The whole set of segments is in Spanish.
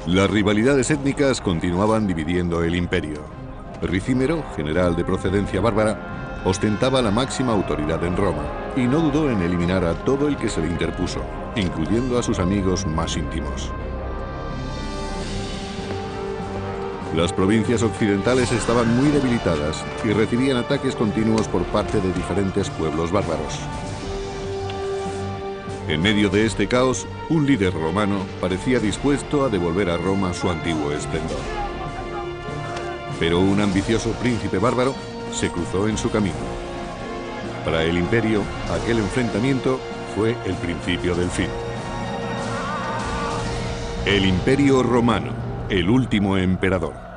Las rivalidades étnicas continuaban dividiendo el imperio. Ricímero, general de procedencia bárbara, ostentaba la máxima autoridad en Roma y no dudó en eliminar a todo el que se le interpuso, incluyendo a sus amigos más íntimos. Las provincias occidentales estaban muy debilitadas y recibían ataques continuos por parte de diferentes pueblos bárbaros. En medio de este caos, un líder romano parecía dispuesto a devolver a Roma su antiguo esplendor. Pero un ambicioso príncipe bárbaro se cruzó en su camino. Para el imperio, aquel enfrentamiento fue el principio del fin. El Imperio Romano, el último emperador.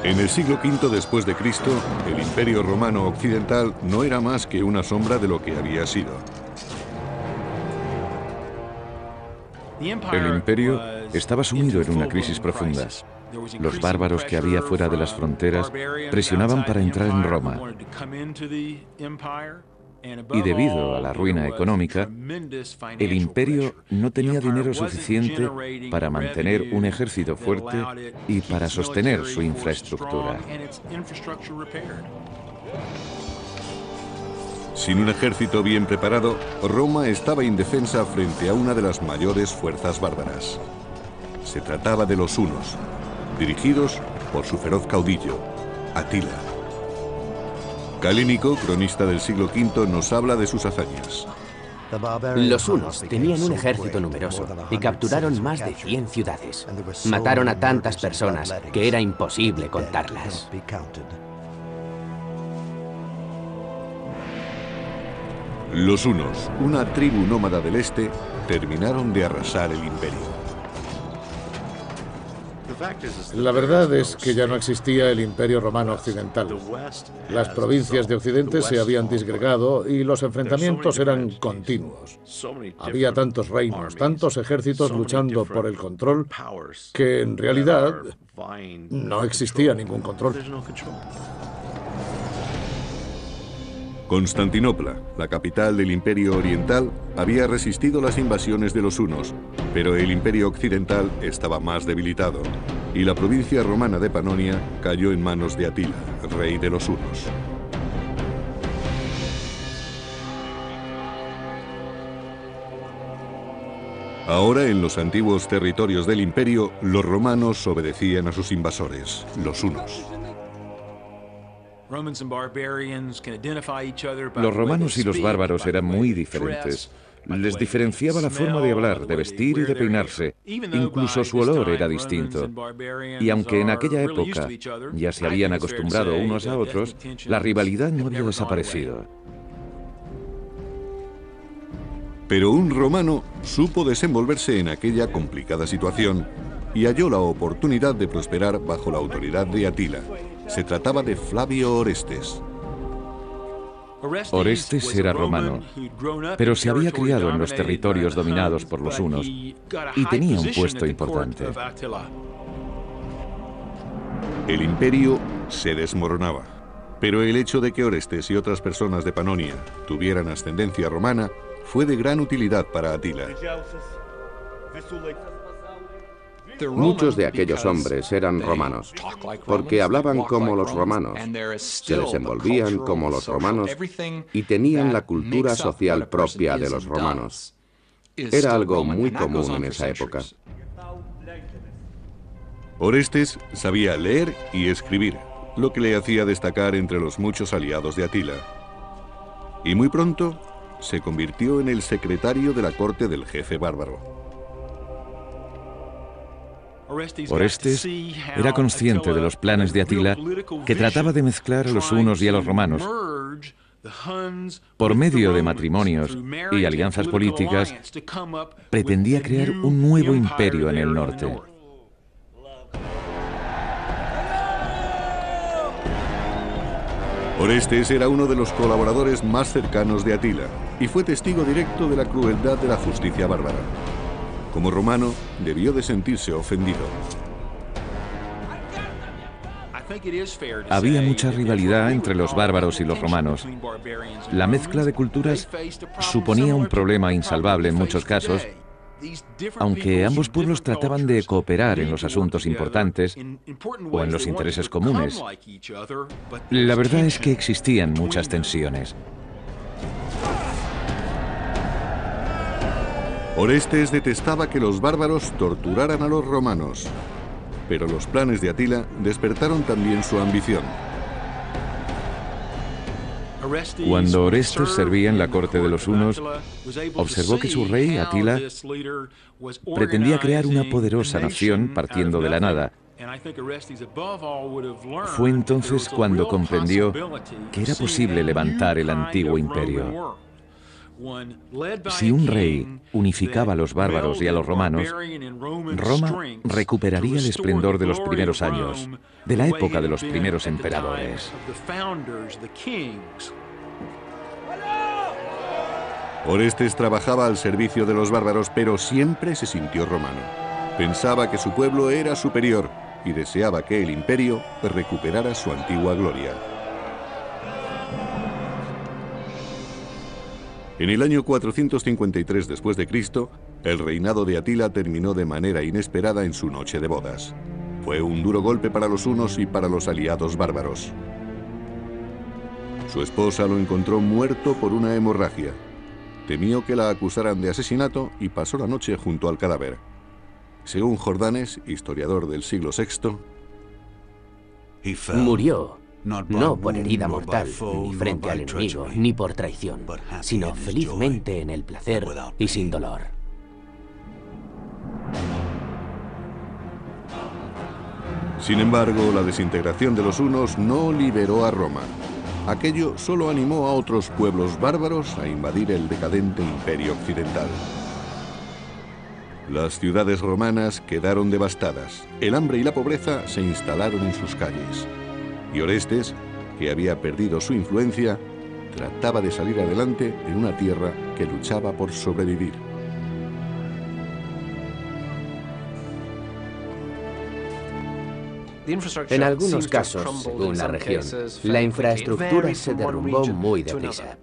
En el siglo V después de Cristo, el Imperio Romano Occidental no era más que una sombra de lo que había sido. El imperio estaba sumido en una crisis profunda. Los bárbaros que había fuera de las fronteras presionaban para entrar en Roma. Y debido a la ruina económica, el imperio no tenía dinero suficiente para mantener un ejército fuerte y para sostener su infraestructura. Sin un ejército bien preparado, Roma estaba indefensa frente a una de las mayores fuerzas bárbaras. Se trataba de los hunos, dirigidos por su feroz caudillo, Atila. Calínico, cronista del siglo V, nos habla de sus hazañas. Los hunos tenían un ejército numeroso y capturaron más de 100 ciudades. Mataron a tantas personas que era imposible contarlas. Los hunos, una tribu nómada del este, terminaron de arrasar el imperio. La verdad es que ya no existía el Imperio Romano Occidental. Las provincias de Occidente se habían disgregado y los enfrentamientos eran continuos. Había tantos reinos, tantos ejércitos luchando por el control, que en realidad no existía ningún control. Constantinopla, la capital del Imperio Oriental, había resistido las invasiones de los hunos, pero el Imperio Occidental estaba más debilitado, y la provincia romana de Panonia cayó en manos de Atila, rey de los hunos. Ahora, en los antiguos territorios del imperio, los romanos obedecían a sus invasores, los hunos. Los romanos y los bárbaros eran muy diferentes. Les diferenciaba la forma de hablar, de vestir y de peinarse. Incluso su olor era distinto. Y aunque en aquella época ya se habían acostumbrado unos a otros, la rivalidad no había desaparecido. Pero un romano supo desenvolverse en aquella complicada situación y halló la oportunidad de prosperar bajo la autoridad de Atila. Se trataba de Flavio Orestes. Orestes era romano, pero se había criado en los territorios dominados por los hunos y tenía un puesto importante. El imperio se desmoronaba, pero el hecho de que Orestes y otras personas de Panonia tuvieran ascendencia romana fue de gran utilidad para Atila. Muchos de aquellos hombres eran romanos, porque hablaban como los romanos, se desenvolvían como los romanos y tenían la cultura social propia de los romanos. Era algo muy común en esa época. Orestes sabía leer y escribir, lo que le hacía destacar entre los muchos aliados de Atila. Y muy pronto se convirtió en el secretario de la corte del jefe bárbaro. Orestes era consciente de los planes de Atila, que trataba de mezclar a los hunos y a los romanos. Por medio de matrimonios y alianzas políticas, pretendía crear un nuevo imperio en el norte. Orestes era uno de los colaboradores más cercanos de Atila y fue testigo directo de la crueldad de la justicia bárbara. Como romano, debió de sentirse ofendido. Había mucha rivalidad entre los bárbaros y los romanos. La mezcla de culturas suponía un problema insalvable en muchos casos, aunque ambos pueblos trataban de cooperar en los asuntos importantes o en los intereses comunes. La verdad es que existían muchas tensiones. Orestes detestaba que los bárbaros torturaran a los romanos, pero los planes de Atila despertaron también su ambición. Cuando Orestes servía en la corte de los hunos, observó que su rey, Atila, pretendía crear una poderosa nación partiendo de la nada. Fue entonces cuando comprendió que era posible levantar el antiguo imperio. Si un rey unificaba a los bárbaros y a los romanos, Roma recuperaría el esplendor de los primeros años, de la época de los primeros emperadores. Orestes trabajaba al servicio de los bárbaros, pero siempre se sintió romano. Pensaba que su pueblo era superior y deseaba que el imperio recuperara su antigua gloria. En el año 453 después de Cristo, el reinado de Atila terminó de manera inesperada en su noche de bodas. Fue un duro golpe para los hunos y para los aliados bárbaros. Su esposa lo encontró muerto por una hemorragia. Temió que la acusaran de asesinato y pasó la noche junto al cadáver. Según Jordanes, historiador del siglo VI, murió no por herida mortal, ni frente al enemigo, ni por traición, sino felizmente en el placer y sin dolor. Sin embargo, la desintegración de los hunos no liberó a Roma. Aquello solo animó a otros pueblos bárbaros a invadir el decadente imperio occidental. Las ciudades romanas quedaron devastadas. El hambre y la pobreza se instalaron en sus calles. Y Orestes, que había perdido su influencia, trataba de salir adelante en una tierra que luchaba por sobrevivir. En algunos casos, según la región, la infraestructura se derrumbó muy deprisa.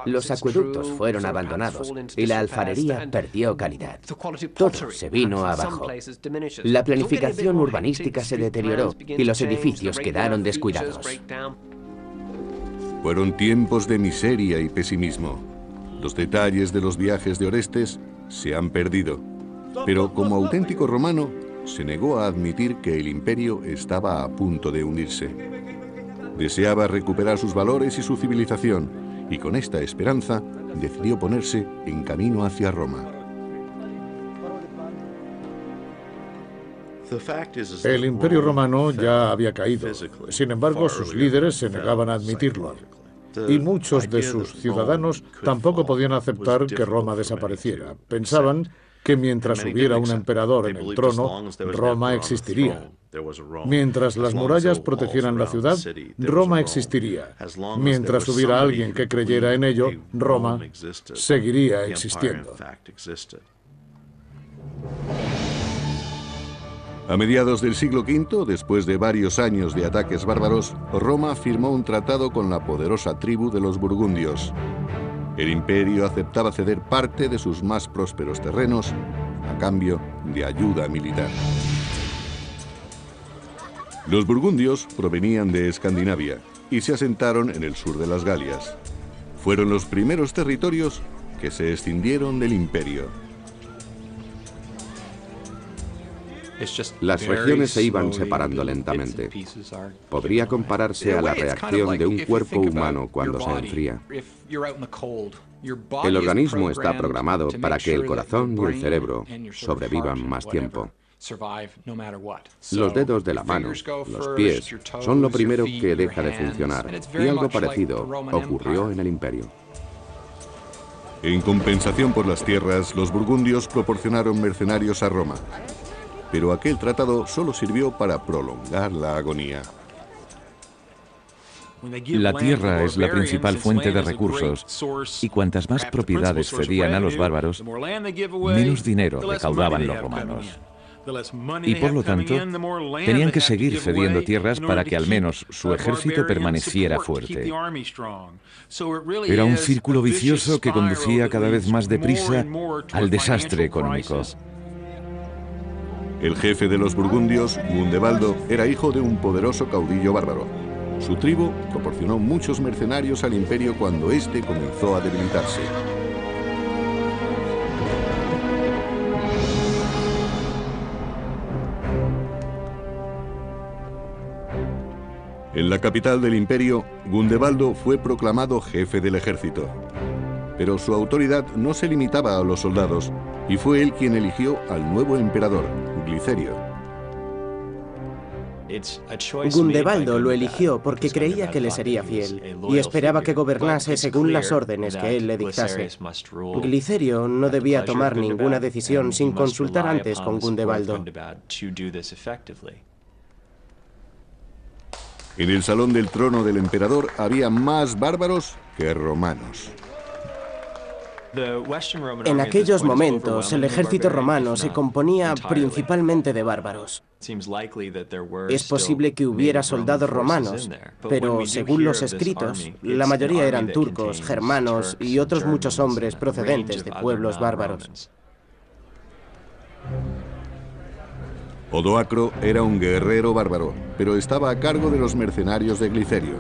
Los acueductos fueron abandonados y la alfarería perdió calidad. Todo se vino abajo. La planificación urbanística se deterioró y los edificios quedaron descuidados. Fueron tiempos de miseria y pesimismo. Los detalles de los viajes de Orestes se han perdido, pero como auténtico romano, se negó a admitir que el imperio estaba a punto de hundirse. Deseaba recuperar sus valores y su civilización, y con esta esperanza decidió ponerse en camino hacia Roma. El imperio romano ya había caído. Sin embargo, sus líderes se negaban a admitirlo. Y muchos de sus ciudadanos tampoco podían aceptar que Roma desapareciera. Pensaban que mientras hubiera un emperador en el trono, Roma existiría. Mientras las murallas protegieran la ciudad, Roma existiría. Mientras hubiera alguien que creyera en ello, Roma seguiría existiendo. A mediados del siglo V, después de varios años de ataques bárbaros, Roma firmó un tratado con la poderosa tribu de los burgundios. El imperio aceptaba ceder parte de sus más prósperos terrenos a cambio de ayuda militar. Los burgundios provenían de Escandinavia y se asentaron en el sur de las Galias. Fueron los primeros territorios que se escindieron del imperio. Las regiones se iban separando lentamente. Podría compararse a la reacción de un cuerpo humano cuando se enfría. El organismo está programado para que el corazón y el cerebro sobrevivan más tiempo. Los dedos de la mano, los pies, son lo primero que deja de funcionar, y algo parecido ocurrió en el imperio. En compensación por las tierras, los burgundios proporcionaron mercenarios a Roma. Pero aquel tratado solo sirvió para prolongar la agonía. La tierra es la principal fuente de recursos, y cuantas más propiedades cedían a los bárbaros, menos dinero recaudaban los romanos. y por lo tanto tenían que seguir cediendo tierras para que al menos su ejército permaneciera fuerte. Era un círculo vicioso que conducía cada vez más deprisa al desastre económico. El jefe de los burgundios, Gundebaldo, era hijo de un poderoso caudillo bárbaro. Su tribu proporcionó muchos mercenarios al imperio cuando éste comenzó a debilitarse. En la capital del imperio, Gundebaldo fue proclamado jefe del ejército. Pero su autoridad no se limitaba a los soldados, y fue él quien eligió al nuevo emperador, Glicerio. Gundebaldo lo eligió porque creía que le sería fiel y esperaba que gobernase según las órdenes que él le dictase. Glicerio no debía tomar ninguna decisión sin consultar antes con Gundebaldo. En el salón del trono del emperador había más bárbaros que romanos. En aquellos momentos, el ejército romano se componía principalmente de bárbaros. Es posible que hubiera soldados romanos, pero según los escritos, la mayoría eran turcos, germanos y otros muchos hombres procedentes de pueblos bárbaros. Odoacro era un guerrero bárbaro, pero estaba a cargo de los mercenarios de Glicerio.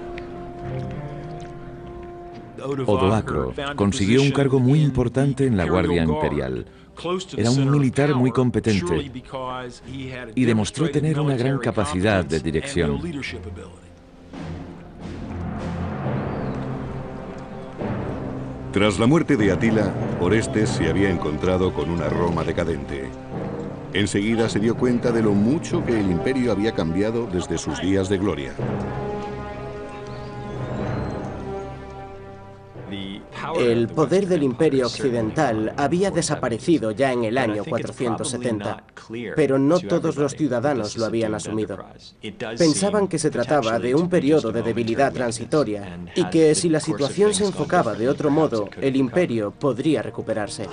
Odoacro consiguió un cargo muy importante en la Guardia Imperial. Era un militar muy competente y demostró tener una gran capacidad de dirección. Tras la muerte de Atila, Orestes se había encontrado con una Roma decadente. Enseguida se dio cuenta de lo mucho que el imperio había cambiado desde sus días de gloria. El poder del Imperio Occidental había desaparecido ya en el año 470, pero no todos los ciudadanos lo habían asumido. Pensaban que se trataba de un periodo de debilidad transitoria y que si la situación se enfocaba de otro modo, el imperio podría recuperarse.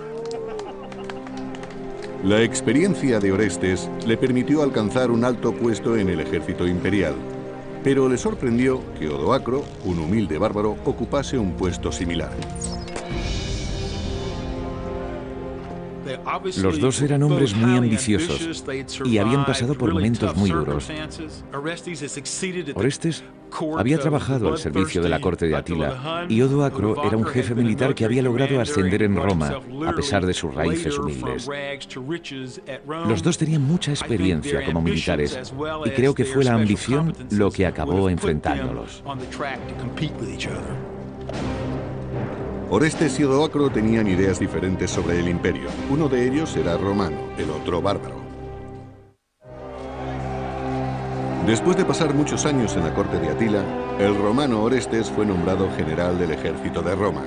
La experiencia de Orestes le permitió alcanzar un alto puesto en el ejército imperial, pero le sorprendió que Odoacro, un humilde bárbaro, ocupase un puesto similar. Los dos eran hombres muy ambiciosos y habían pasado por momentos muy duros. Orestes había trabajado al servicio de la corte de Atila y Odoacro era un jefe militar que había logrado ascender en Roma, a pesar de sus raíces humildes. Los dos tenían mucha experiencia como militares y creo que fue la ambición lo que acabó enfrentándolos. Orestes y Odoacro tenían ideas diferentes sobre el imperio. Uno de ellos era romano, el otro bárbaro. Después de pasar muchos años en la corte de Atila, el romano Orestes fue nombrado general del ejército de Roma.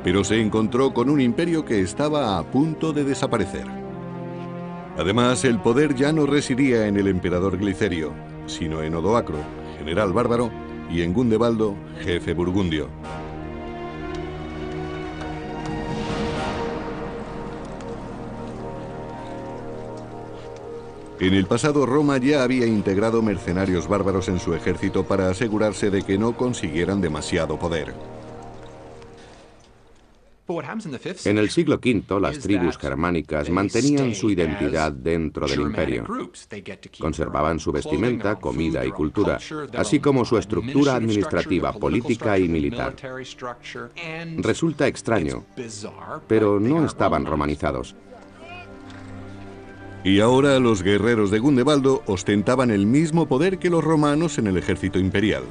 Pero se encontró con un imperio que estaba a punto de desaparecer. Además, el poder ya no residía en el emperador Glicerio, sino en Odoacro, general bárbaro, y en Gundebaldo, jefe burgundio. En el pasado, Roma ya había integrado mercenarios bárbaros en su ejército para asegurarse de que no consiguieran demasiado poder. En el siglo V, las tribus germánicas mantenían su identidad dentro del imperio. Conservaban su vestimenta, comida y cultura, así como su estructura administrativa, política y militar. Resulta extraño, pero no estaban romanizados. Y ahora los guerreros de Gundebaldo ostentaban el mismo poder que los romanos en el ejército imperial.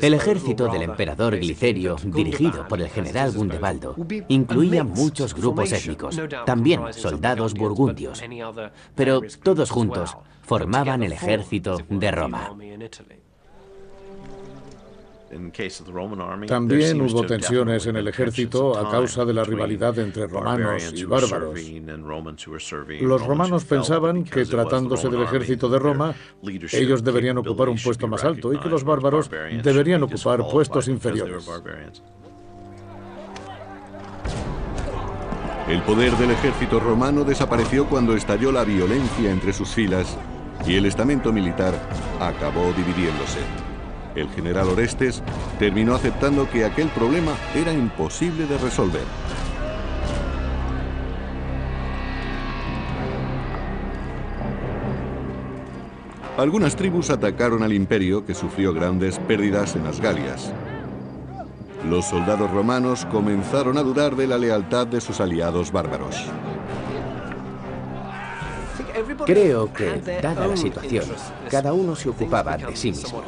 El ejército del emperador Glicerio, dirigido por el general Gundebaldo, incluía muchos grupos étnicos, también soldados burgundios, pero todos juntos formaban el ejército de Roma. También hubo tensiones en el ejército a causa de la rivalidad entre romanos y bárbaros. Los romanos pensaban que, tratándose del ejército de Roma, ellos deberían ocupar un puesto más alto y que los bárbaros deberían ocupar puestos inferiores. El poder del ejército romano desapareció cuando estalló la violencia entre sus filas y el estamento militar acabó dividiéndose. El general Orestes terminó aceptando que aquel problema era imposible de resolver. Algunas tribus atacaron al imperio, que sufrió grandes pérdidas en las Galias. Los soldados romanos comenzaron a dudar de la lealtad de sus aliados bárbaros. Creo que, dada la situación, cada uno se ocupaba de sí mismo.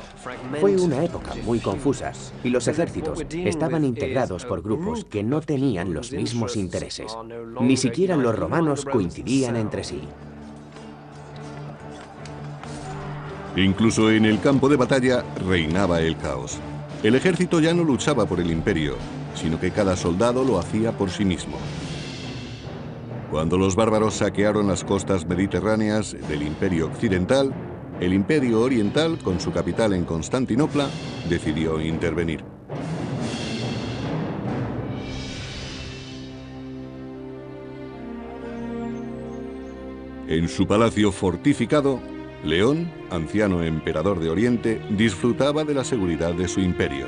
Fue una época muy confusa y los ejércitos estaban integrados por grupos que no tenían los mismos intereses. Ni siquiera los romanos coincidían entre sí. Incluso en el campo de batalla reinaba el caos. El ejército ya no luchaba por el imperio, sino que cada soldado lo hacía por sí mismo. Cuando los bárbaros saquearon las costas mediterráneas del Imperio Occidental, el Imperio Oriental, con su capital en Constantinopla, decidió intervenir. En su palacio fortificado, León, anciano emperador de Oriente, disfrutaba de la seguridad de su imperio.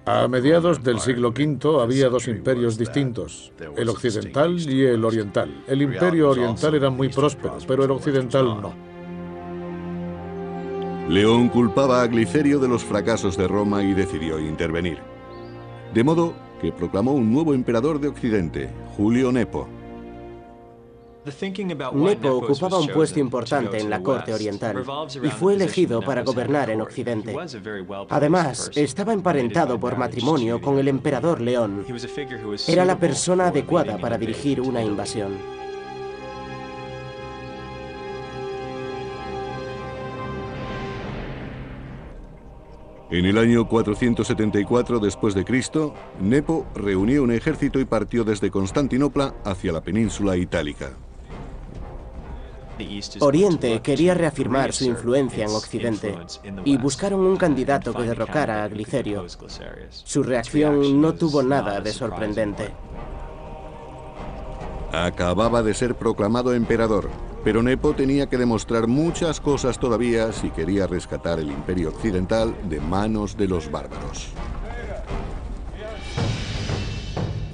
A mediados del siglo V había dos imperios distintos, el occidental y el oriental. El imperio oriental era muy próspero, pero el occidental no. León culpaba a Glicerio de los fracasos de Roma y decidió intervenir. De modo que proclamó un nuevo emperador de Occidente, Julio Nepo. Nepo ocupaba un puesto importante en la corte oriental y fue elegido para gobernar en Occidente. Además, estaba emparentado por matrimonio con el emperador León. Era la persona adecuada para dirigir una invasión. En el año 474 después de Cristo, Nepo reunió un ejército y partió desde Constantinopla hacia la península itálica. Oriente quería reafirmar su influencia en Occidente y buscaron un candidato que derrocara a Glicerio. Su reacción no tuvo nada de sorprendente. Acababa de ser proclamado emperador, pero Nepo tenía que demostrar muchas cosas todavía si quería rescatar el imperio occidental de manos de los bárbaros.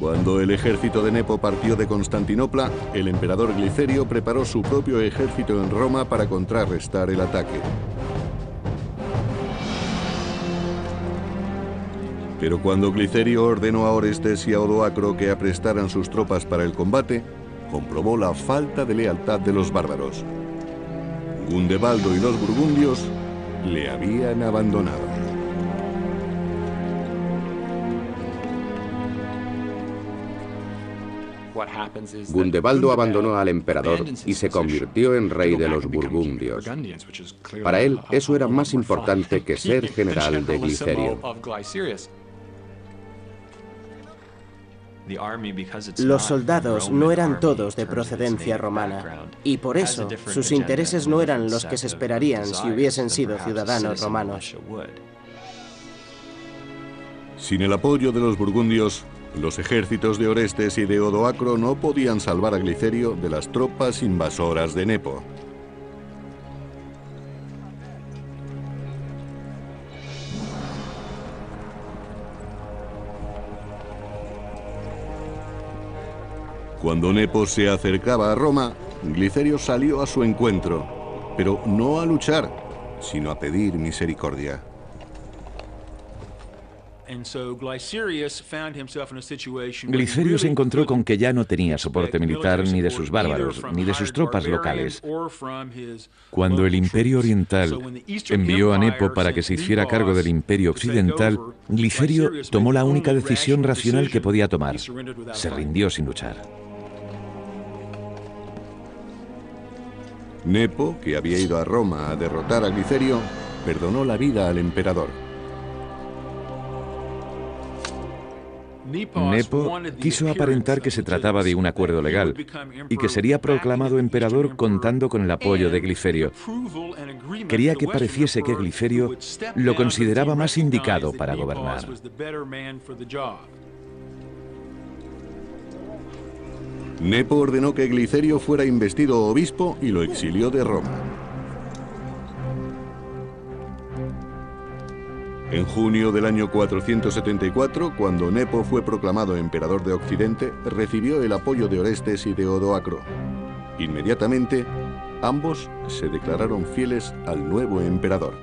Cuando el ejército de Nepo partió de Constantinopla, el emperador Glicerio preparó su propio ejército en Roma para contrarrestar el ataque. Pero cuando Glicerio ordenó a Orestes y a Odoacro que aprestaran sus tropas para el combate, comprobó la falta de lealtad de los bárbaros. Gundebaldo y los burgundios le habían abandonado. Gundebaldo abandonó al emperador y se convirtió en rey de los burgundios. Para él, eso era más importante que ser general de Glicerio. Los soldados no eran todos de procedencia romana, y por eso sus intereses no eran los que se esperarían si hubiesen sido ciudadanos romanos. Sin el apoyo de los burgundios, los ejércitos de Orestes y de Odoacro no podían salvar a Glicerio de las tropas invasoras de Nepo. Cuando Nepo se acercaba a Roma, Glicerio salió a su encuentro, pero no a luchar, sino a pedir misericordia. Glicerio se encontró con que ya no tenía soporte militar ni de sus bárbaros, ni de sus tropas locales. Cuando el Imperio Oriental envió a Nepo para que se hiciera cargo del Imperio Occidental, Glicerio tomó la única decisión racional que podía tomar. Se rindió sin luchar. Nepo, que había ido a Roma a derrotar a Glicerio, perdonó la vida al emperador. Nepo quiso aparentar que se trataba de un acuerdo legal y que sería proclamado emperador contando con el apoyo de Glicerio. Quería que pareciese que Glicerio lo consideraba más indicado para gobernar. Nepo ordenó que Glicerio fuera investido obispo y lo exilió de Roma. En junio del año 474, cuando Nepo fue proclamado emperador de Occidente, recibió el apoyo de Orestes y de Odoacro. Inmediatamente, ambos se declararon fieles al nuevo emperador.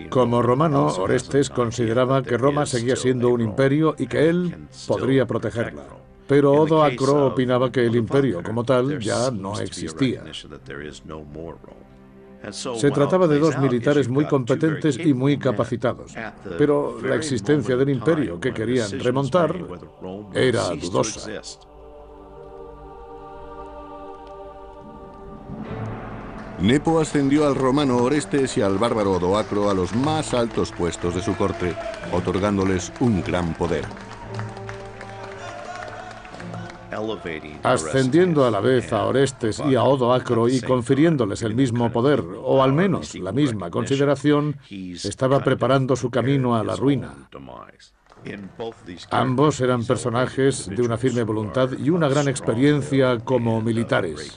Como romano, Orestes consideraba que Roma seguía siendo un imperio y que él podría protegerla. Pero Odoacro opinaba que el imperio como tal ya no existía. Se trataba de dos militares muy competentes y muy capacitados, pero la existencia del imperio que querían remontar era dudosa. Nepo ascendió al romano Orestes y al bárbaro Odoacro a los más altos puestos de su corte, otorgándoles un gran poder. Ascendiendo a la vez a Orestes y a Odoacro y confiriéndoles el mismo poder, o al menos la misma consideración, estaba preparando su camino a la ruina. Ambos eran personajes de una firme voluntad y una gran experiencia como militares.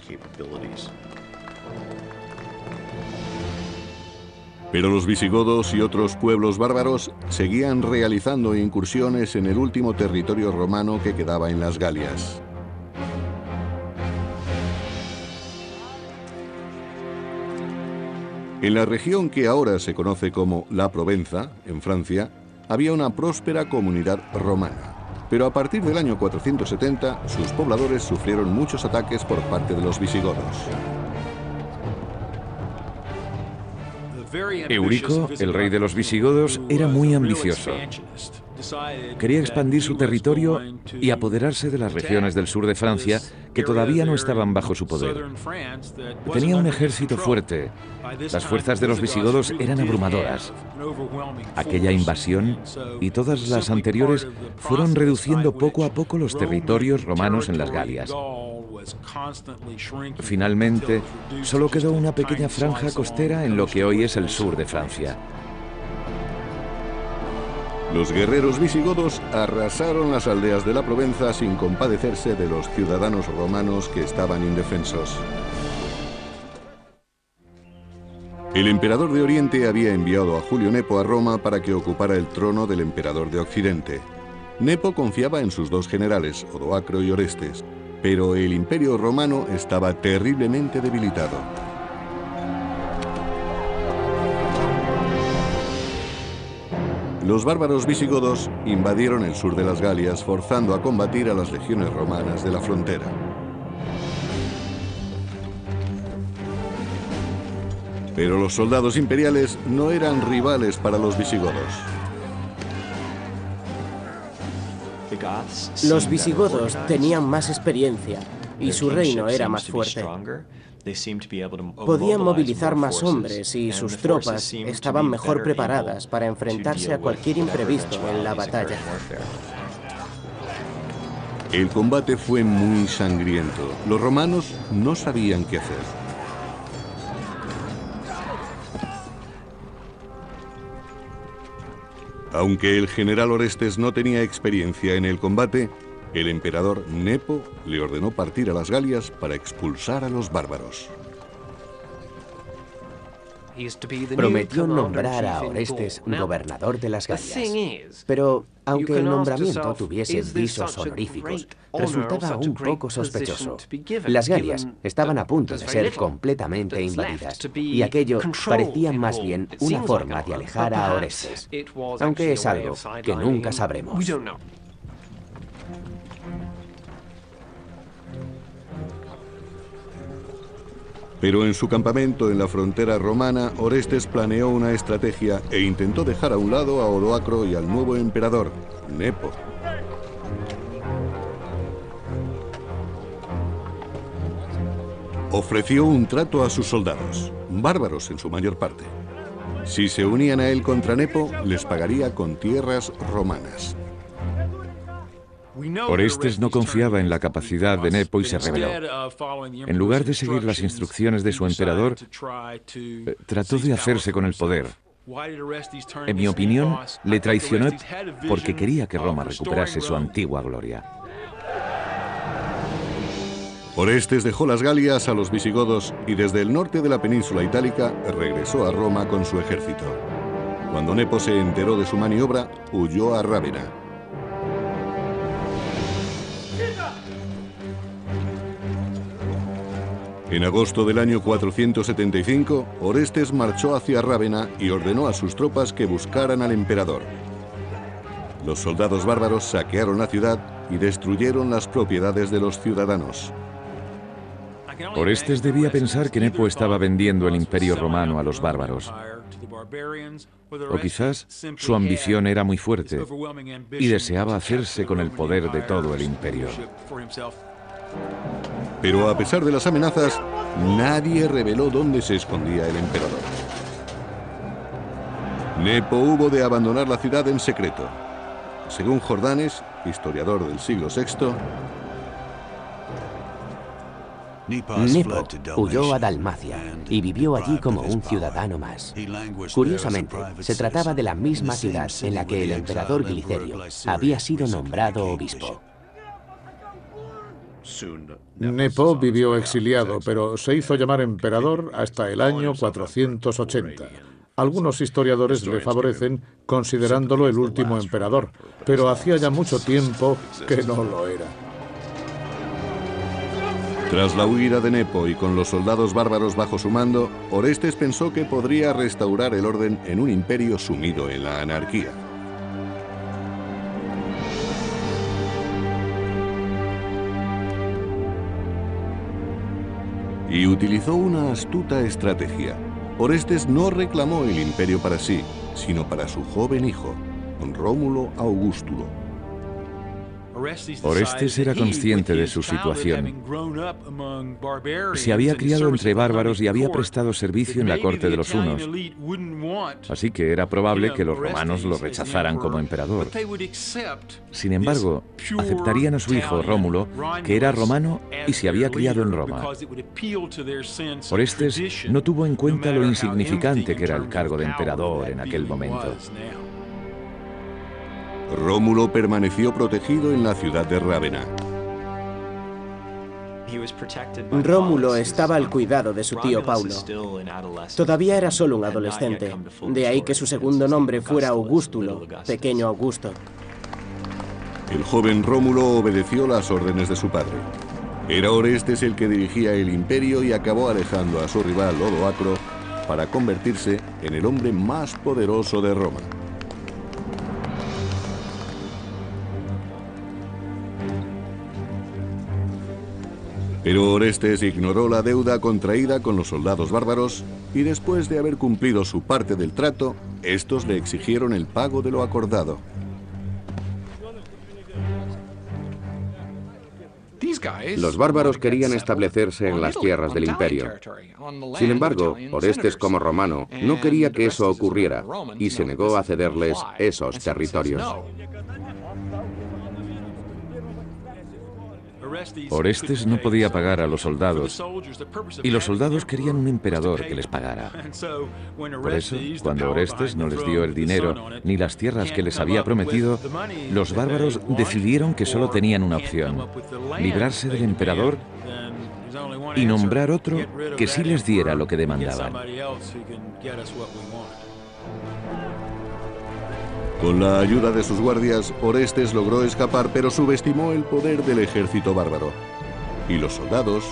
Pero los visigodos y otros pueblos bárbaros seguían realizando incursiones en el último territorio romano que quedaba en las Galias. En la región que ahora se conoce como la Provenza, en Francia, había una próspera comunidad romana. Pero a partir del año 470, sus pobladores sufrieron muchos ataques por parte de los visigodos. Eurico, el rey de los visigodos, era muy ambicioso. Quería expandir su territorio y apoderarse de las regiones del sur de Francia que todavía no estaban bajo su poder. Tenía un ejército fuerte. Las fuerzas de los visigodos eran abrumadoras. Aquella invasión y todas las anteriores fueron reduciendo poco a poco los territorios romanos en las Galias. Finalmente, solo quedó una pequeña franja costera en lo que hoy es el sur de Francia. Los guerreros visigodos arrasaron las aldeas de la Provenza sin compadecerse de los ciudadanos romanos que estaban indefensos. El emperador de Oriente había enviado a Julio Nepo a Roma para que ocupara el trono del emperador de Occidente. Nepo confiaba en sus dos generales, Odoacro y Orestes, pero el imperio romano estaba terriblemente debilitado. Los bárbaros visigodos invadieron el sur de las Galias, forzando a combatir a las legiones romanas de la frontera. Pero los soldados imperiales no eran rivales para los visigodos. Los visigodos tenían más experiencia y su reino era más fuerte. Podían movilizar más hombres y sus tropas estaban mejor preparadas para enfrentarse a cualquier imprevisto en la batalla. El combate fue muy sangriento. Los romanos no sabían qué hacer. Aunque el general Orestes no tenía experiencia en el combate, el emperador Nepo le ordenó partir a las Galias para expulsar a los bárbaros. Prometió nombrar a Orestes gobernador de las Galias. Pero, aunque el nombramiento tuviese visos honoríficos, resultaba un poco sospechoso. Las Galias estaban a punto de ser completamente invadidas, y aquello parecía más bien una forma de alejar a Orestes, aunque es algo que nunca sabremos. Pero en su campamento en la frontera romana, Orestes planeó una estrategia e intentó dejar a un lado a Odoacro y al nuevo emperador, Nepo. Ofreció un trato a sus soldados, bárbaros en su mayor parte. Si se unían a él contra Nepo, les pagaría con tierras romanas. Orestes no confiaba en la capacidad de Nepo y se rebeló. En lugar de seguir las instrucciones de su emperador, trató de hacerse con el poder. En mi opinión, le traicionó porque quería que Roma recuperase su antigua gloria. Orestes dejó las Galias a los visigodos y desde el norte de la península itálica regresó a Roma con su ejército. Cuando Nepo se enteró de su maniobra, huyó a Rávena. En agosto del año 475, Orestes marchó hacia Rávena y ordenó a sus tropas que buscaran al emperador. Los soldados bárbaros saquearon la ciudad y destruyeron las propiedades de los ciudadanos. Orestes debía pensar que Nepo estaba vendiendo el imperio romano a los bárbaros. O quizás su ambición era muy fuerte y deseaba hacerse con el poder de todo el imperio. Pero a pesar de las amenazas, nadie reveló dónde se escondía el emperador. Nepo hubo de abandonar la ciudad en secreto. Según Jordanes, historiador del siglo VI, Nepo huyó a Dalmacia y vivió allí como un ciudadano más. Curiosamente, se trataba de la misma ciudad en la que el emperador Glicerio había sido nombrado obispo. Nepo vivió exiliado, pero se hizo llamar emperador hasta el año 480. Algunos historiadores le favorecen considerándolo el último emperador, pero hacía ya mucho tiempo que no lo era. Tras la huida de Nepo y con los soldados bárbaros bajo su mando, Orestes pensó que podría restaurar el orden en un imperio sumido en la anarquía. Y utilizó una astuta estrategia. Orestes no reclamó el imperio para sí, sino para su joven hijo, Rómulo Augustulo. Orestes era consciente de su situación. Se había criado entre bárbaros y había prestado servicio en la corte de los hunos. Así que era probable que los romanos lo rechazaran como emperador. Sin embargo, aceptarían a su hijo Rómulo, que era romano y se había criado en Roma. Orestes no tuvo en cuenta lo insignificante que era el cargo de emperador en aquel momento. Rómulo permaneció protegido en la ciudad de Rávena. Rómulo estaba al cuidado de su tío Paulo. Todavía era solo un adolescente, de ahí que su segundo nombre fuera Augustulo, pequeño Augusto. El joven Rómulo obedeció las órdenes de su padre. Era Orestes el que dirigía el imperio y acabó alejando a su rival Odoacro para convertirse en el hombre más poderoso de Roma. Pero Orestes ignoró la deuda contraída con los soldados bárbaros y después de haber cumplido su parte del trato, estos le exigieron el pago de lo acordado. Los bárbaros querían establecerse en las tierras del imperio. Sin embargo, Orestes como romano no quería que eso ocurriera y se negó a cederles esos territorios. Orestes no podía pagar a los soldados, y los soldados querían un emperador que les pagara. Por eso, cuando Orestes no les dio el dinero ni las tierras que les había prometido, los bárbaros decidieron que solo tenían una opción: librarse del emperador y nombrar otro que sí les diera lo que demandaban. Con la ayuda de sus guardias, Orestes logró escapar, pero subestimó el poder del ejército bárbaro. Y los soldados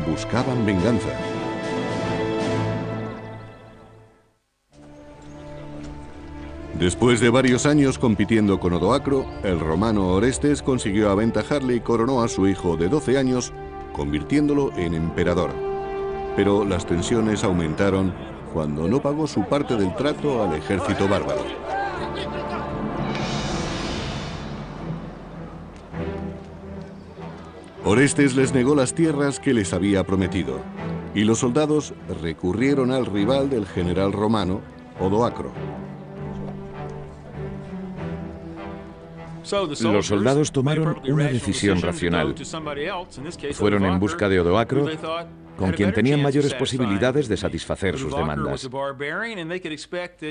buscaban venganza. Después de varios años compitiendo con Odoacro, el romano Orestes consiguió aventajarle y coronó a su hijo de 12 años, convirtiéndolo en emperador. Pero las tensiones aumentaron cuando no pagó su parte del trato al ejército bárbaro. Orestes les negó las tierras que les había prometido, y los soldados recurrieron al rival del general romano, Odoacro. Los soldados tomaron una decisión racional. Fueron en busca de Odoacro, con quien tenían mayores posibilidades de satisfacer sus demandas.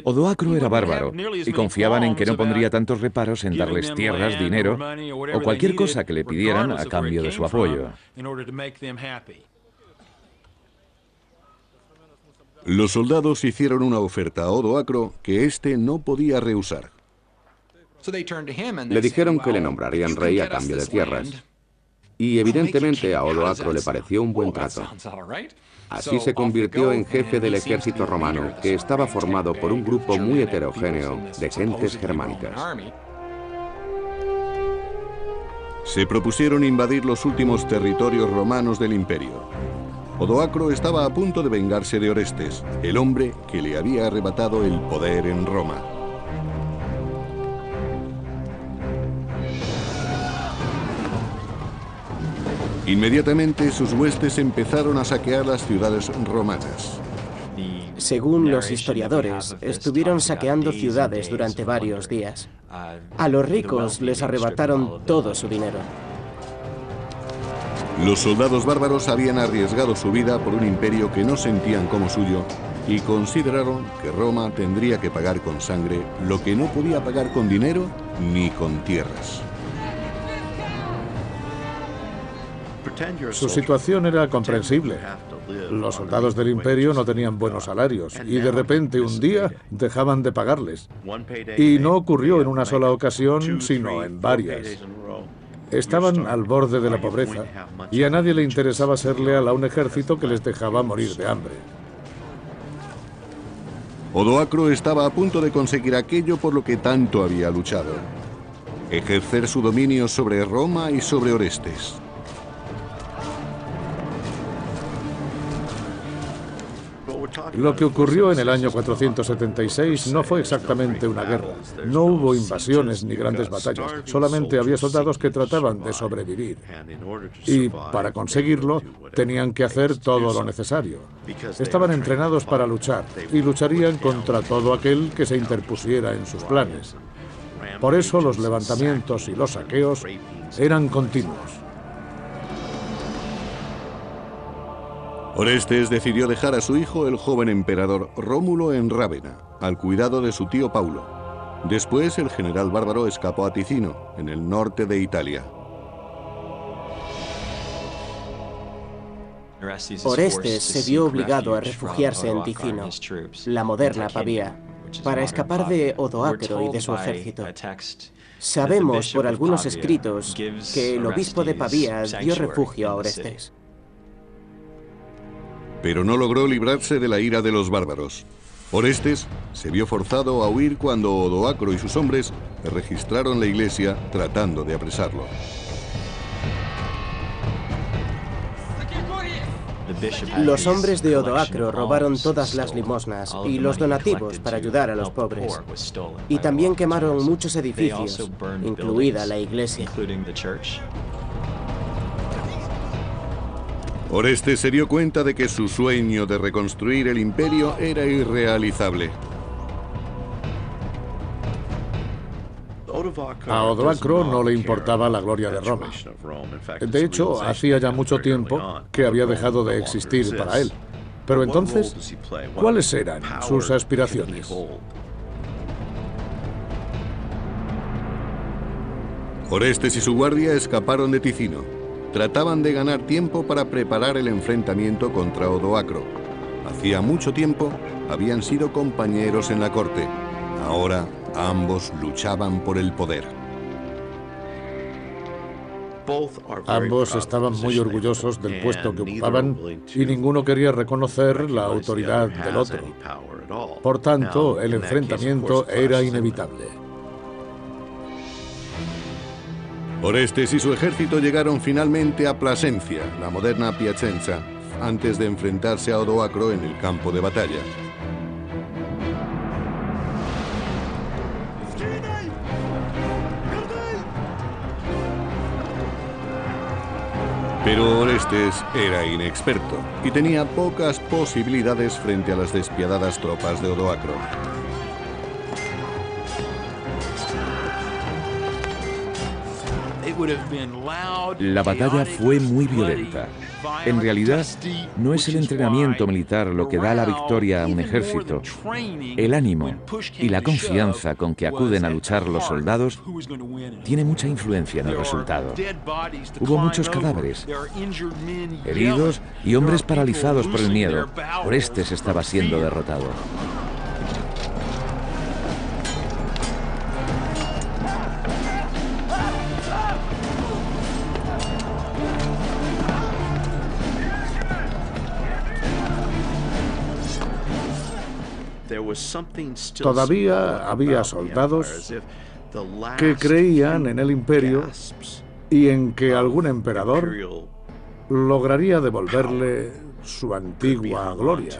Odoacro era bárbaro y confiaban en que no pondría tantos reparos en darles tierras, dinero o cualquier cosa que le pidieran a cambio de su apoyo. Los soldados hicieron una oferta a Odoacro que éste no podía rehusar. Le dijeron que le nombrarían rey a cambio de tierras. Y evidentemente a Odoacro le pareció un buen trato. Así se convirtió en jefe del ejército romano, que estaba formado por un grupo muy heterogéneo de gentes germánicas. Se propusieron invadir los últimos territorios romanos del imperio. Odoacro estaba a punto de vengarse de Orestes, el hombre que le había arrebatado el poder en Roma. Inmediatamente sus huestes empezaron a saquear las ciudades romanas. Según los historiadores, estuvieron saqueando ciudades durante varios días. A los ricos les arrebataron todo su dinero. Los soldados bárbaros habían arriesgado su vida por un imperio que no sentían como suyo y consideraron que Roma tendría que pagar con sangre lo que no podía pagar con dinero ni con tierras. Su situación era comprensible. Los soldados del imperio no tenían buenos salarios y de repente un día dejaban de pagarles. Y no ocurrió en una sola ocasión, sino en varias. Estaban al borde de la pobreza y a nadie le interesaba ser leal a un ejército que les dejaba morir de hambre. Odoacro estaba a punto de conseguir aquello por lo que tanto había luchado: ejercer su dominio sobre Roma y sobre Orestes. Lo que ocurrió en el año 476 no fue exactamente una guerra. No hubo invasiones ni grandes batallas. Solamente había soldados que trataban de sobrevivir. Y para conseguirlo, tenían que hacer todo lo necesario. Estaban entrenados para luchar y lucharían contra todo aquel que se interpusiera en sus planes. Por eso los levantamientos y los saqueos eran continuos. Orestes decidió dejar a su hijo, el joven emperador Rómulo, en Rávena, al cuidado de su tío Paulo. Después, el general bárbaro escapó a Ticino, en el norte de Italia. Orestes se vio obligado a refugiarse en Ticino, la moderna Pavía, para escapar de Odoacro y de su ejército. Sabemos por algunos escritos que el obispo de Pavía dio refugio a Orestes. Pero no logró librarse de la ira de los bárbaros. Orestes se vio forzado a huir cuando Odoacro y sus hombres registraron la iglesia tratando de apresarlo. Los hombres de Odoacro robaron todas las limosnas y los donativos para ayudar a los pobres. Y también quemaron muchos edificios, incluida la iglesia. Orestes se dio cuenta de que su sueño de reconstruir el imperio era irrealizable. A Odoacro no le importaba la gloria de Roma. De hecho, hacía ya mucho tiempo que había dejado de existir para él. Pero entonces, ¿cuáles eran sus aspiraciones? Orestes y su guardia escaparon de Ticino. Trataban de ganar tiempo para preparar el enfrentamiento contra Odoacro. Hacía mucho tiempo habían sido compañeros en la corte. Ahora ambos luchaban por el poder. Ambos estaban muy orgullosos del puesto que ocupaban y ninguno quería reconocer la autoridad del otro. Por tanto, el enfrentamiento era inevitable. Orestes y su ejército llegaron finalmente a Plasencia, la moderna Piacenza, antes de enfrentarse a Odoacro en el campo de batalla. Pero Orestes era inexperto y tenía pocas posibilidades frente a las despiadadas tropas de Odoacro. La batalla fue muy violenta. En realidad, no es el entrenamiento militar lo que da la victoria a un ejército. El ánimo y la confianza con que acuden a luchar los soldados tiene mucha influencia en el resultado. Hubo muchos cadáveres, heridos y hombres paralizados por el miedo. Orestes estaba siendo derrotado. Todavía había soldados que creían en el imperio y en que algún emperador lograría devolverle su antigua gloria.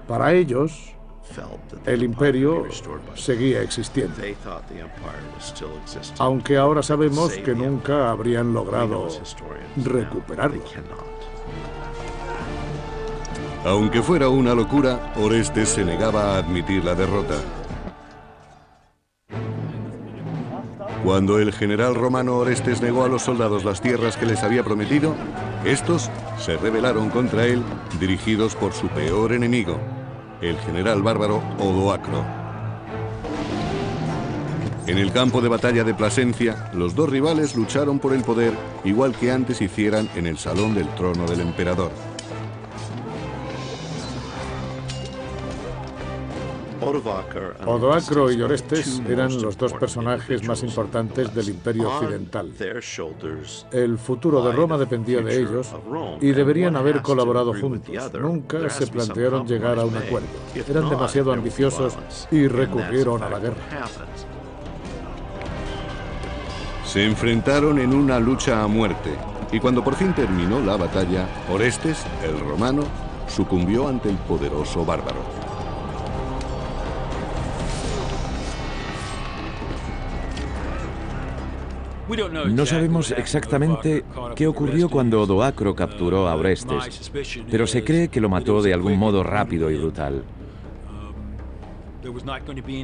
Para ellos, el imperio seguía existiendo, aunque ahora sabemos que nunca habrían logrado recuperarlo. Aunque fuera una locura, Orestes se negaba a admitir la derrota. Cuando el general romano Orestes negó a los soldados las tierras que les había prometido, estos se rebelaron contra él, dirigidos por su peor enemigo, el general bárbaro Odoacro. En el campo de batalla de Plasencia, los dos rivales lucharon por el poder, igual que antes hicieran en el salón del trono del emperador. Odoacro y Orestes eran los dos personajes más importantes del Imperio Occidental. El futuro de Roma dependía de ellos y deberían haber colaborado juntos. Nunca se plantearon llegar a un acuerdo. Eran demasiado ambiciosos y recurrieron a la guerra. Se enfrentaron en una lucha a muerte, y cuando por fin terminó la batalla, Orestes, el romano, sucumbió ante el poderoso bárbaro. No sabemos exactamente qué ocurrió cuando Odoacro capturó a Orestes, pero se cree que lo mató de algún modo rápido y brutal.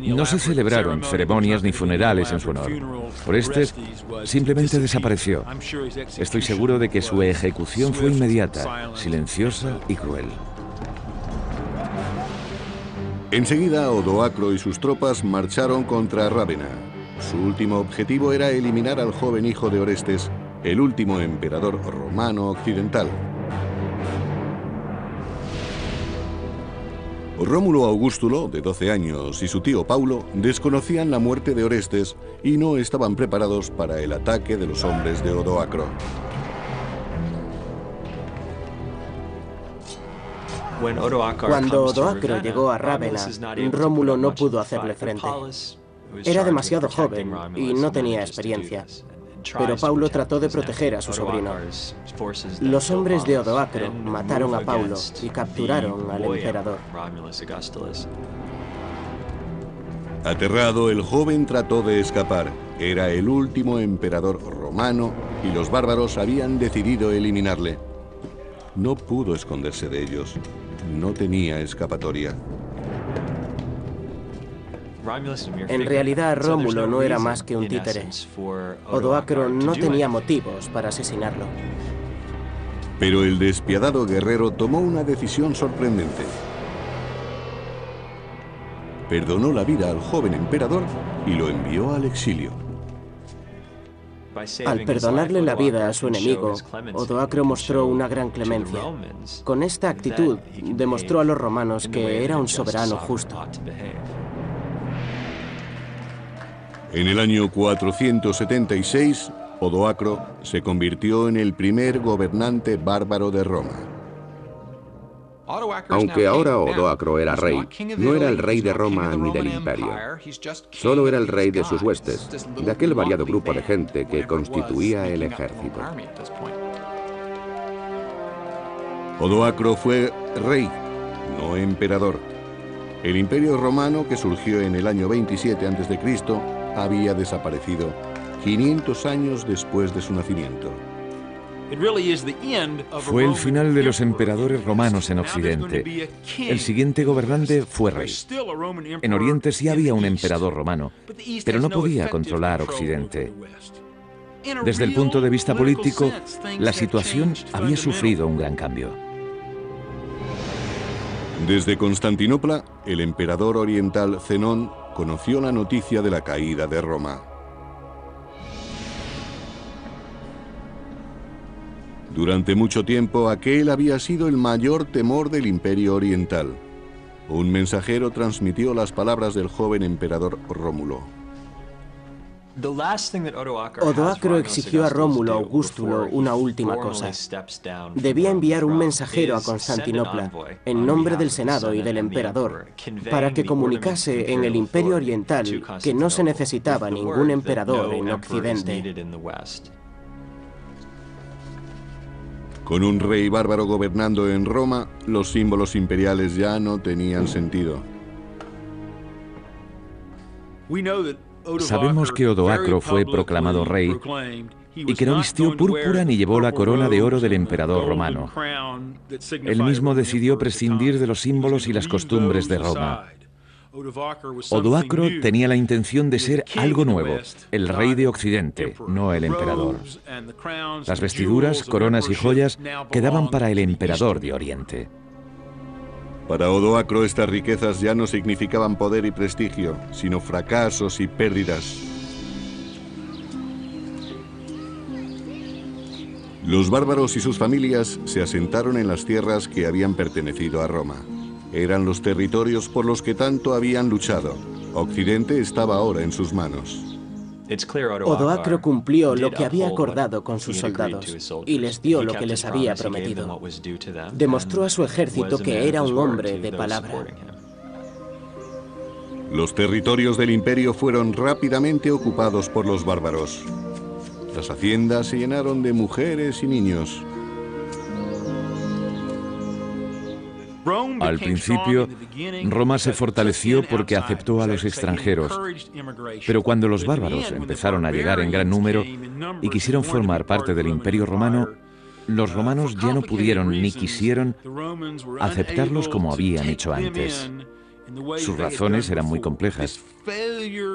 No se celebraron ceremonias ni funerales en su honor. Orestes simplemente desapareció. Estoy seguro de que su ejecución fue inmediata, silenciosa y cruel. Enseguida, Odoacro y sus tropas marcharon contra Rávena. Su último objetivo era eliminar al joven hijo de Orestes, el último emperador romano occidental. Rómulo Augustulo, de 12 años, y su tío Paulo desconocían la muerte de Orestes y no estaban preparados para el ataque de los hombres de Odoacro. Cuando Odoacro llegó a Rávena, Rómulo no pudo hacerle frente. Era demasiado joven y no tenía experiencia, pero Paulo trató de proteger a su sobrino. Los hombres de Odoacro mataron a Paulo y capturaron al emperador. Aterrado, el joven trató de escapar. Era el último emperador romano y los bárbaros habían decidido eliminarle. No pudo esconderse de ellos. No tenía escapatoria. En realidad, Rómulo no era más que un títere. Odoacro no tenía motivos para asesinarlo. Pero el despiadado guerrero tomó una decisión sorprendente. Perdonó la vida al joven emperador y lo envió al exilio. Al perdonarle la vida a su enemigo, Odoacro mostró una gran clemencia. Con esta actitud, demostró a los romanos que era un soberano justo. En el año 476, Odoacro se convirtió en el primer gobernante bárbaro de Roma. Aunque ahora Odoacro era rey, no era el rey de Roma ni del imperio. Solo era el rey de sus huestes, de aquel variado grupo de gente que constituía el ejército. Odoacro fue rey, no emperador. El imperio romano, que surgió en el año 27 a.C., había desaparecido 500 años después de su nacimiento. Fue el final de los emperadores romanos en Occidente. El siguiente gobernante fue rey. En Oriente sí había un emperador romano, pero no podía controlar Occidente. Desde el punto de vista político, la situación había sufrido un gran cambio. Desde Constantinopla, el emperador oriental Zenón conoció la noticia de la caída de Roma. Durante mucho tiempo, aquel había sido el mayor temor del Imperio Oriental. Un mensajero transmitió las palabras del joven emperador Rómulo. Odoacro exigió a Rómulo Augustulo una última cosa. Debía enviar un mensajero a Constantinopla, en nombre del Senado y del emperador, para que comunicase en el Imperio Oriental que no se necesitaba ningún emperador en Occidente. Con un rey bárbaro gobernando en Roma, los símbolos imperiales ya no tenían sentido. Sabemos que Odoacro fue proclamado rey y que no vistió púrpura ni llevó la corona de oro del emperador romano. Él mismo decidió prescindir de los símbolos y las costumbres de Roma. Odoacro tenía la intención de ser algo nuevo, el rey de Occidente, no el emperador. Las vestiduras, coronas y joyas quedaban para el emperador de Oriente. Para Odoacro estas riquezas ya no significaban poder y prestigio, sino fracasos y pérdidas. Los bárbaros y sus familias se asentaron en las tierras que habían pertenecido a Roma. Eran los territorios por los que tanto habían luchado. Occidente estaba ahora en sus manos. Odoacro cumplió lo que había acordado con sus soldados y les dio lo que les había prometido. Demostró a su ejército que era un hombre de palabra. Los territorios del imperio fueron rápidamente ocupados por los bárbaros. Las haciendas se llenaron de mujeres y niños. Al principio, Roma se fortaleció porque aceptó a los extranjeros, pero cuando los bárbaros empezaron a llegar en gran número y quisieron formar parte del Imperio Romano, los romanos ya no pudieron ni quisieron aceptarlos como habían hecho antes. Sus razones eran muy complejas,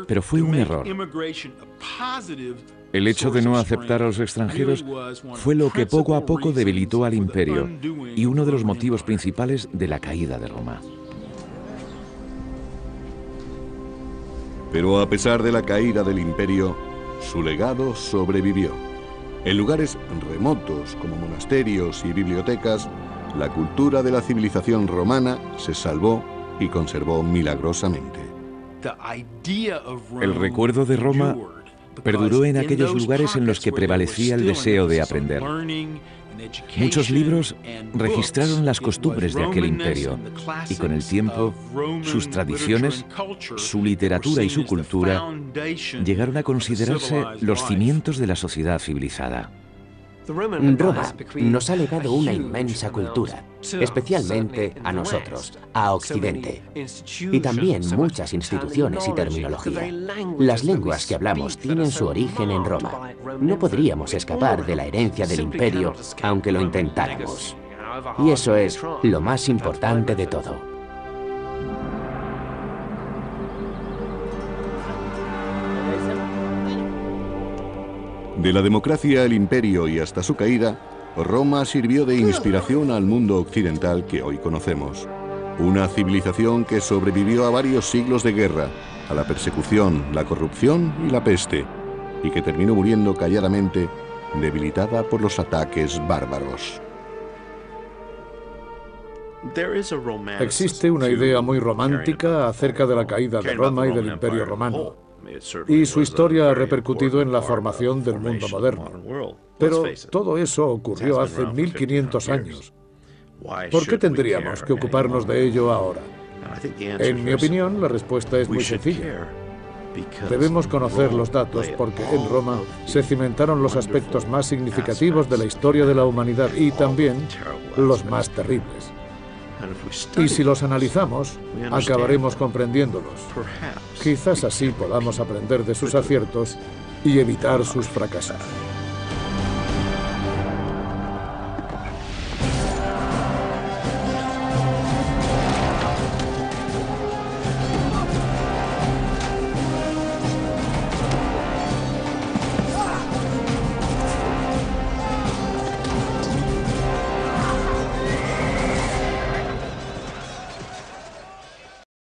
pero fue un error. El hecho de no aceptar a los extranjeros fue lo que poco a poco debilitó al imperio y uno de los motivos principales de la caída de Roma. Pero a pesar de la caída del imperio, su legado sobrevivió. En lugares remotos como monasterios y bibliotecas, la cultura de la civilización romana se salvó y conservó milagrosamente. El recuerdo de Roma perduró en aquellos lugares en los que prevalecía el deseo de aprender. Muchos libros registraron las costumbres de aquel imperio y con el tiempo sus tradiciones, su literatura y su cultura llegaron a considerarse los cimientos de la sociedad civilizada. Roma nos ha legado una inmensa cultura, especialmente a nosotros, a Occidente, y también muchas instituciones y terminología. Las lenguas que hablamos tienen su origen en Roma. No podríamos escapar de la herencia del imperio, aunque lo intentáramos. Y eso es lo más importante de todo. De la democracia al imperio y hasta su caída, Roma sirvió de inspiración al mundo occidental que hoy conocemos. Una civilización que sobrevivió a varios siglos de guerra, a la persecución, la corrupción y la peste, y que terminó muriendo calladamente, debilitada por los ataques bárbaros. Existe una idea muy romántica acerca de la caída de Roma y del Imperio Romano. Y su historia ha repercutido en la formación del mundo moderno. Pero todo eso ocurrió hace 1500 años. ¿Por qué tendríamos que ocuparnos de ello ahora? En mi opinión, la respuesta es muy sencilla. Debemos conocer los datos porque en Roma se cimentaron los aspectos más significativos de la historia de la humanidad y también los más terribles. Y si los analizamos, acabaremos comprendiéndolos. Quizás así podamos aprender de sus aciertos y evitar sus fracasos.